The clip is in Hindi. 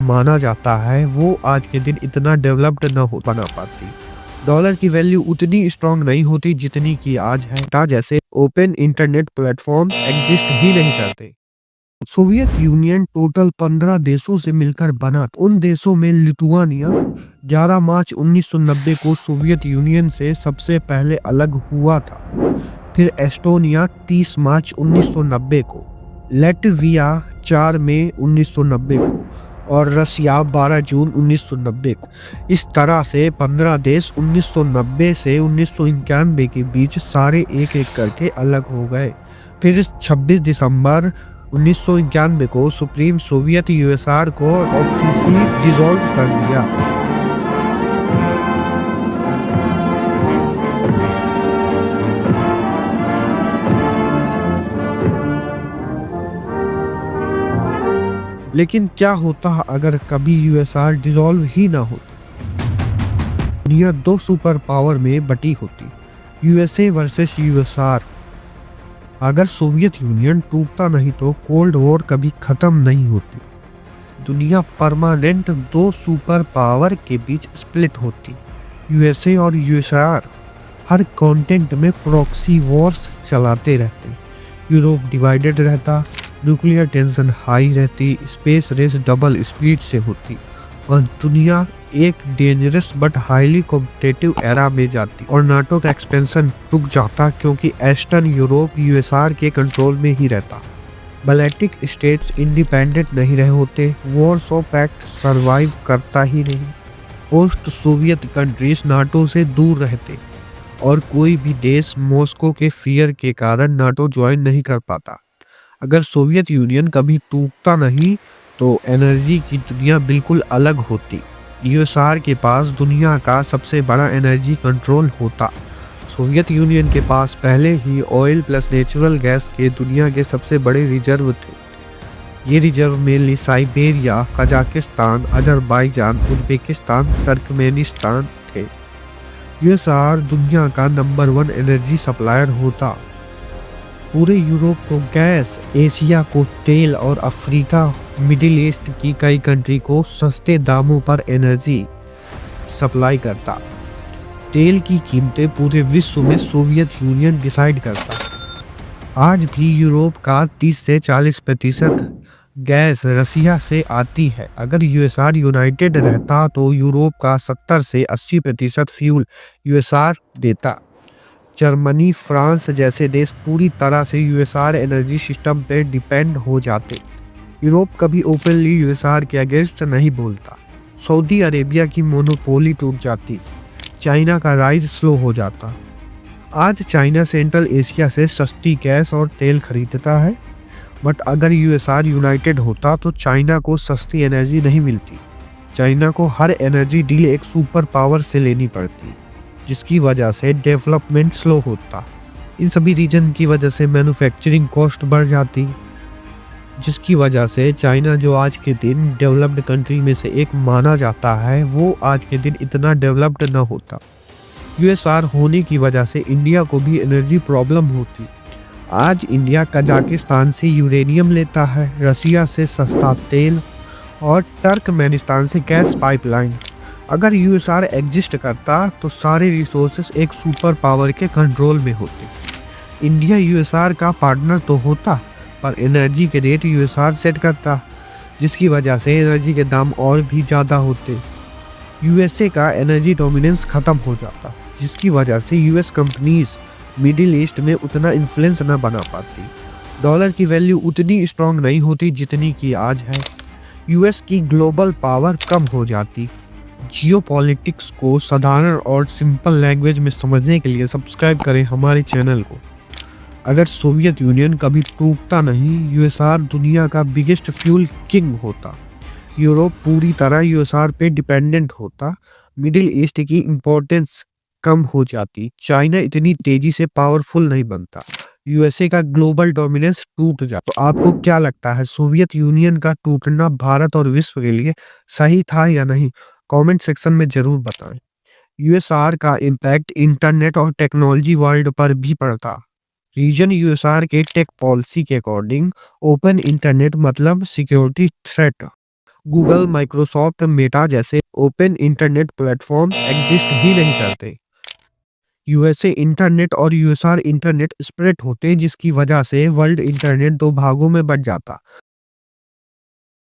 माना जाता है वो आज के दिन इतना डेवलप्ड न हो बना पाती। डॉलर की वैल्यू उतनी स्ट्रांग नहीं होती जितनी की आज है। जैसे ओपन इंटरनेट प्लेटफॉर्म्स एग्जिस्ट ही नहीं करते। सोवियत यूनियन टोटल 15 देशों से मिलकर बना। उन देशों में लिथुआनिया 11 मार्च 1990 को सोवियत यूनियन से सबसे पहले अलग हुआ था। फिर एस्टोनिया 30 मार्च 1990 को, लैटविया 4 मई 1990 को और रसिया 12 जून 1990 को। इस तरह से 15 देश 1990 से 1991 के बीच सारे एक एक करके अलग हो गए। फिर 26 दिसंबर 1991 को सुप्रीम सोवियत यूएसआर को ऑफिशियली डिसॉल्व कर दिया। लेकिन क्या होता अगर कभी यूएसआर डिसॉल्व ही ना होता? दुनिया दो सुपर पावर में बटी होती, यूएसए वर्सेस यूएसआर। अगर सोवियत यूनियन टूटता नहीं तो कोल्ड वॉर कभी खत्म नहीं होती। दुनिया परमानेंट दो सुपर पावर के बीच स्प्लिट होती, यूएसए और यूएसआर। हर कॉन्टिनेंट में प्रॉक्सी वॉर्स चलाते रहते, यूरोप डिवाइडेड रहता, न्यूक्लियर टेंशन हाई रहती, स्पेस रेस डबल स्पीड से होती और दुनिया एक dangerous but highly competitive era में जाती। और नाटो का एक्सपेंशन रुक जाता क्योंकि ईस्टर्न यूरोप यूएसआर के कंट्रोल में ही रहता। बाल्टिक स्टेट्स इंडिपेंडेंट नहीं रहे होते, वॉर्सो पैक्ट सर्वाइव करता ही नहीं। पोस्ट सोवियत कंट्रीज नाटो से दूर रहते और कोई भी देश मॉस्को के फियर के कारण नाटो ज्वाइन नहीं कर पाता। अगर सोवियत यूनियन कभी टूटता नहीं तो एनर्जी की दुनिया बिल्कुल अलग होती। यूएसआर के पास दुनिया का सबसे बड़ा एनर्जी कंट्रोल होता। सोवियत यूनियन के पास पहले ही ऑयल प्लस नेचुरल गैस के दुनिया के सबसे बड़े रिजर्व थे। ये reserve mainly Siberia, Kazakhstan, Azerbaijan, Uzbekistan, Turkmenistan थे। यूएसआर दुनिया का नंबर 1 एनर्जी सप्लायर होता। पूरे यूरोप को गैस, एशिया को तेल और अफ्रीका मिडिल ईस्ट की कई कंट्री को सस्ते दामों पर एनर्जी सप्लाई करता। तेल की कीमतें पूरे विश्व में सोवियत यूनियन डिसाइड करता। आज भी यूरोप का 30 से 40% गैस रसिया से आती है। अगर यूएसआर यूनाइटेड रहता तो यूरोप का 70 से 80% फ्यूल यूएसआर देता। जर्मनी, फ्रांस जैसे देश पूरी तरह से यूएसआर एनर्जी सिस्टम पे डिपेंड हो जाते। यूरोप कभी ओपनली यूएसआर के अगेंस्ट नहीं बोलता। सऊदी अरेबिया की मोनोपोली टूट जाती, चाइना का राइज स्लो हो जाता। आज चाइना सेंट्रल एशिया से सस्ती गैस और तेल खरीदता है, बट अगर यूएसआर यूनाइटेड होता तो चाइना को सस्ती एनर्जी नहीं मिलती। चाइना को हर एनर्जी डील एक सुपर पावर से लेनी पड़ती, जिसकी वजह से डेवलपमेंट स्लो होता। इन सभी रीजन की वजह से मैन्युफैक्चरिंग कॉस्ट बढ़ जाती, जिसकी वजह से चाइना जो आज के दिन डेवलप्ड कंट्री में से एक माना जाता है वो आज के दिन इतना डेवलप्ड न होता। यूएसआर होने की वजह से इंडिया को भी एनर्जी प्रॉब्लम होती। आज इंडिया कजाकिस्तान से यूरेनियम लेता है, रसिया से सस्ता तेल और तुर्कमेनिस्तान से गैस पाइपलाइन। अगर यूएसआर एग्जिस्ट करता तो सारे रिसोर्सेस एक सुपर पावर के कंट्रोल में होते। इंडिया यूएसआर का पार्टनर तो होता पर एनर्जी के रेट यूएसआर सेट करता, जिसकी वजह से एनर्जी के दाम और भी ज़्यादा होते। यूएसए का एनर्जी डोमिनेंस ख़त्म हो जाता, जिसकी वजह से यूएस कंपनीज मिडिल ईस्ट में उतना इन्फ्लुएंस न बना पाती। डॉलर की वैल्यू उतनी स्ट्रांग नहीं होती जितनी की आज है। यूएस की ग्लोबल पावर कम हो जाती। जियोपॉलिटिक्स को साधारण और सिंपल लैंग्वेज में समझने के लिए सब्सक्राइब करें हमारे चैनल को। अगर सोवियत यूनियन कभी टूटता नहीं, यूएसआर दुनिया का बिगेस्ट फ्यूल किंग होता। यूरोप पूरी तरह यूएसआर पे डिपेंडेंट होता। मिडिल ईस्ट की इम्पोर्टेंस कम हो जाती। चाइना इतनी तेजी से पावरफुल नहीं बनता। यूएसए का ग्लोबल डोमिनेंस टूट जाता। तो आपको क्या लगता है, सोवियत यूनियन का टूटना भारत और विश्व के लिए सही था या नहीं? कमेंट सेक्शन में जरूर बताएं। यूएसआर का इम्पैक्ट इंटरनेट और टेक्नोलॉजी वर्ल्ड पर भी पड़ता। रीजन यूएसआर के टेक पॉलिसी के अकॉर्डिंग ओपन इंटरनेट मतलब security threat Google, Microsoft, Meta जैसे ओपन इंटरनेट प्लेटफॉर्म्स एग्जिस्ट ही नहीं करते। यूएसए इंटरनेट और यूएसआर इंटरनेट स्प्लिट होते, जिसकी वजह से वर्ल्ड इंटरनेट दो भागों में बट जाता।